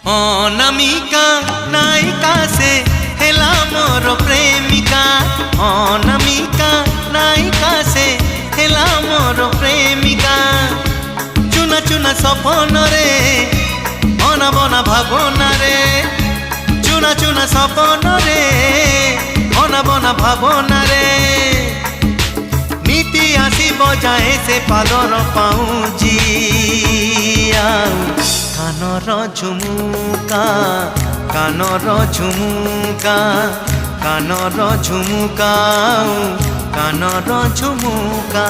अनामिका नायिका से हेला मोर प्रेमिका। अनामिका नायिका से हेला मोर प्रेमिका। चुना चुना सपन रे अना बना भावना रे। चुना चुना सपन रे अना बना भावना रे। नीति आसी बजाए से पादर पाऊँ कानर झुमुका कानर झुमुका कानर झुमुका कानर झुमुका।